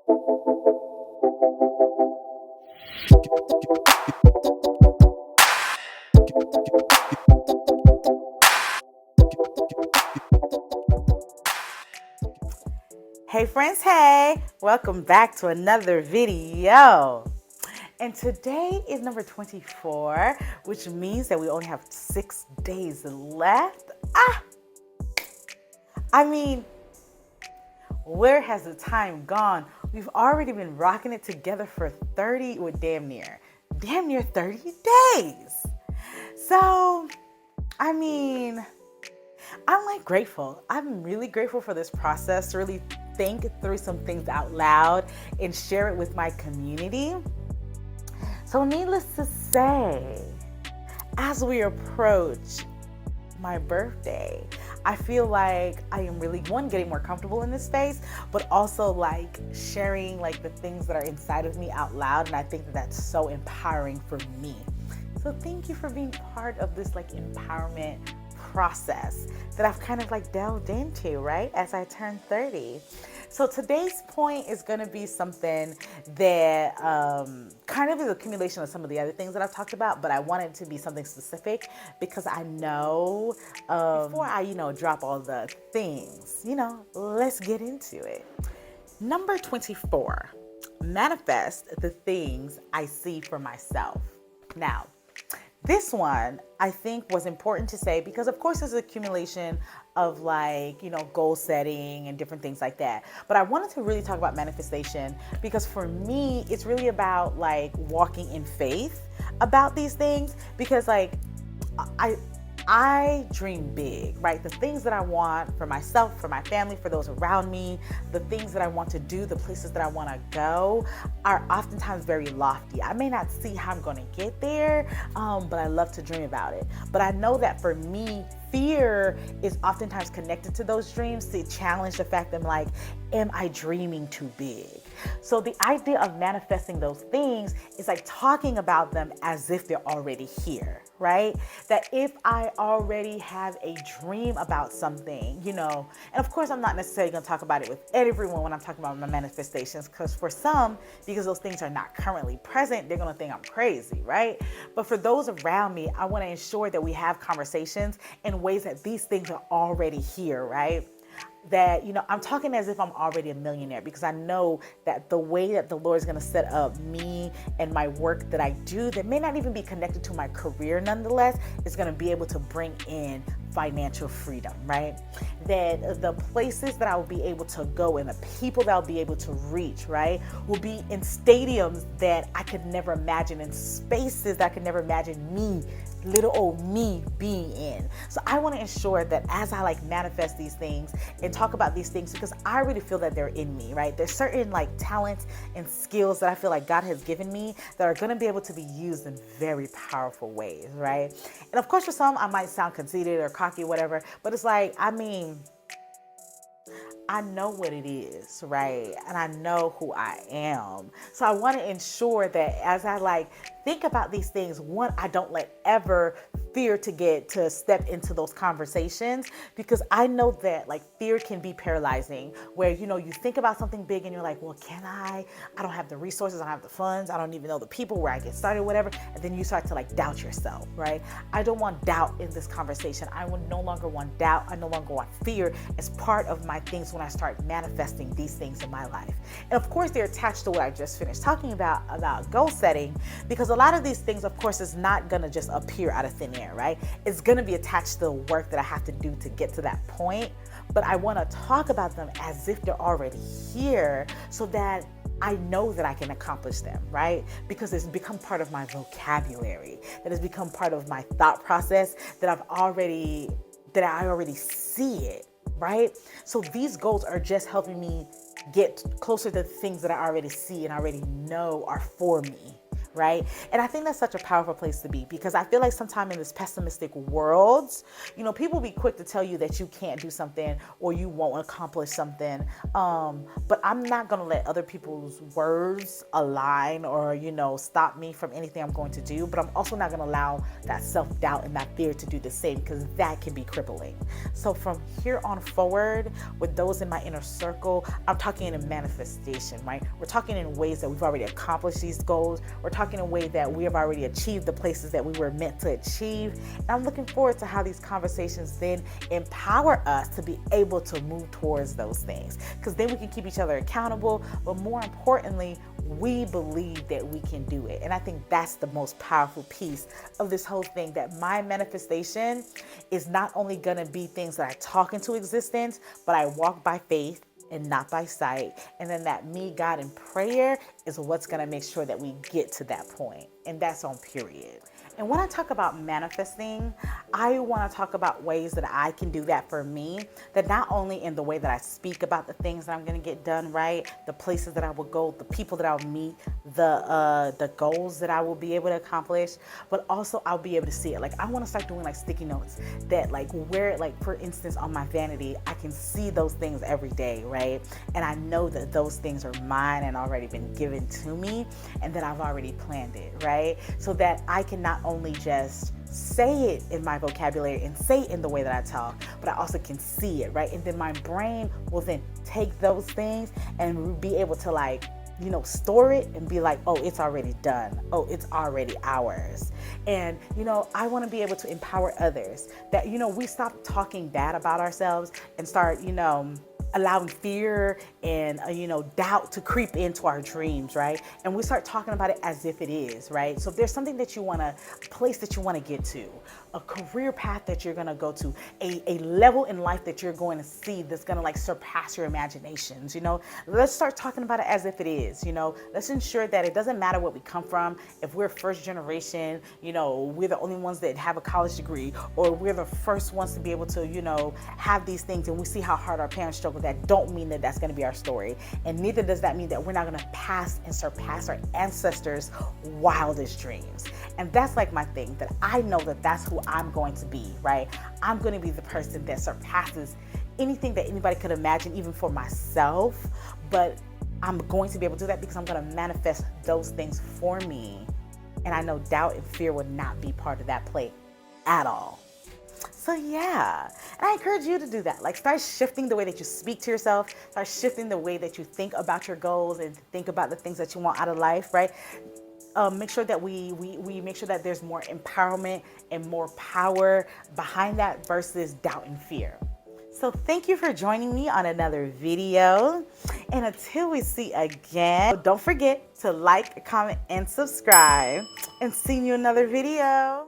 Hey friends, hey! Welcome back to another video. And today is number 24, which means that we only have 6 days left. I mean, where has the time gone? We've already been rocking it together for 30, or damn near 30 days. So, I mean, I'm like grateful. I'm really grateful for this process to really think through some things out loud and share it with my community. So, needless to say, as we approach my birthday, I feel like I am really, one, getting more comfortable in this space, but also like sharing like the things that are inside of me out loud. And I think that that's so empowering for me. So thank you for being part of this like empowerment process that I've kind of like delved into, right, as I turn 30. So today's point is going to be something that kind of is an accumulation of some of the other things that I've talked about, but I want it to be something specific because I know before I, drop all the things, let's get into it. Number 24, manifest the things I see for myself. Now, this one I think was important to say because of course it's an accumulation of like, goal setting and different things like that. But I wanted to really talk about manifestation because for me, it's really about like walking in faith about these things because like I dream big, right? The things that I want for myself, for my family, for those around me, the things that I want to do, the places that I want to go are oftentimes very lofty. I may not see how I'm going to get there, but I love to dream about it. But I know that for me, fear is oftentimes connected to those dreams to challenge the fact that I'm like, am I dreaming too big? So the idea of manifesting those things is like talking about them as if they're already here, right? That if I already have a dream about something, and of course I'm not necessarily going to talk about it with everyone when I'm talking about my manifestations, because for some, because those things are not currently present, they're going to think I'm crazy, right? But for those around me, I want to ensure that we have conversations in ways that these things are already here, right? That, I'm talking as if I'm already a millionaire because I know that the way that the Lord is going to set up me and my work that I do that may not even be connected to my career nonetheless is going to be able to bring in financial freedom, right? That the places that I will be able to go and the people that I'll be able to reach, right, will be in stadiums that I could never imagine, in spaces that I could never imagine little old me being in. So I want to ensure that as I like manifest these things and talk about these things, because I really feel that they're in me, right? There's certain like talents and skills that I feel like God has given me that are going to be able to be used in very powerful ways, right? And of course, for some, I might sound conceited or cocky or whatever, but it's like, I know what it is, right? And I know who I am. So I want to ensure that as I like think about these things, one, I don't let ever fear to step into those conversations because I know that like fear can be paralyzing where, you think about something big and you're like, well, can I don't have the resources, I don't have the funds, I don't even know the people where I get started, whatever. And then you start to like doubt yourself, right? I don't want doubt in this conversation. I will no longer want doubt. I no longer want fear as part of my things when I start manifesting these things in my life. And of course, they're attached to what I just finished talking about goal setting, because a lot of these things, of course, is not going to just appear out of thin air, right? It's going to be attached to the work that I have to do to get to that point. But I want to talk about them as if they're already here so that I know that I can accomplish them, right? Because it's become part of my vocabulary, that has become part of my thought process, that I already see it, right? So these goals are just helping me get closer to the things that I already see and already know are for me, right? And I think that's such a powerful place to be, because I feel like sometimes in this pessimistic world, people be quick to tell you that you can't do something or you won't accomplish something. But I'm not going to let other people's words align or, stop me from anything I'm going to do. But I'm also not going to allow that self-doubt and that fear to do the same, because that can be crippling. So from here on forward, with those in my inner circle, I'm talking in a manifestation, right? We're talking in ways that we've already accomplished these goals. We're talking in a way that we have already achieved the places that we were meant to achieve. And I'm looking forward to how these conversations then empower us to be able to move towards those things, because then we can keep each other accountable, but more importantly, we believe that we can do it. And I think that's the most powerful piece of this whole thing, that my manifestation is not only going to be things that I talk into existence, but I walk by faith and not by sight. And then that me, God, and prayer is what's going to make sure that we get to that point. And that's on period. And when I talk about manifesting, I want to talk about ways that I can do that for me, that not only in the way that I speak about the things that I'm going to get done, right? The places that I will go, the people that I'll meet, the goals that I will be able to accomplish, but also I'll be able to see it. Like, I want to start doing like sticky notes that for instance, on my vanity, I can see those things every day, right? And I know that those things are mine and already been given to me, and that I've already planned it, right? So that I can not only just say it in my vocabulary and say it in the way that I talk, but I also can see it, right? And then my brain will then take those things and be able to store it and be like, oh, it's already done. Oh, it's already ours. And, I want to be able to empower others, that, we stop talking bad about ourselves and start, allowing fear and doubt to creep into our dreams, right? And we start talking about it as if it is, right? So if there's something that a place that you want to get to, a career path that you're going to go to, a level in life that you're going to see that's going to surpass your imaginations, let's start talking about it as if it is. Let's ensure that it doesn't matter what we come from. If we're first generation, we're the only ones that have a college degree, or we're the first ones to be able to, have these things, and we see how hard our parents struggle. That don't mean that that's going to be our story, and neither does that mean that we're not going to pass and surpass our ancestors' wildest dreams. And that's my thing, that I know that that's who I'm going to be, right? I'm going to be the person that surpasses anything that anybody could imagine, even for myself. But I'm going to be able to do that because I'm going to manifest those things for me, and I know doubt and fear would not be part of that play at all. So yeah, and I encourage you to do that. Start shifting the way that you speak to yourself. Start shifting the way that you think about your goals and think about the things that you want out of life, right? Make sure that we make sure that there's more empowerment and more power behind that versus doubt and fear. So thank you for joining me on another video. And until we see again, don't forget to like, comment, and subscribe. And see you in another video.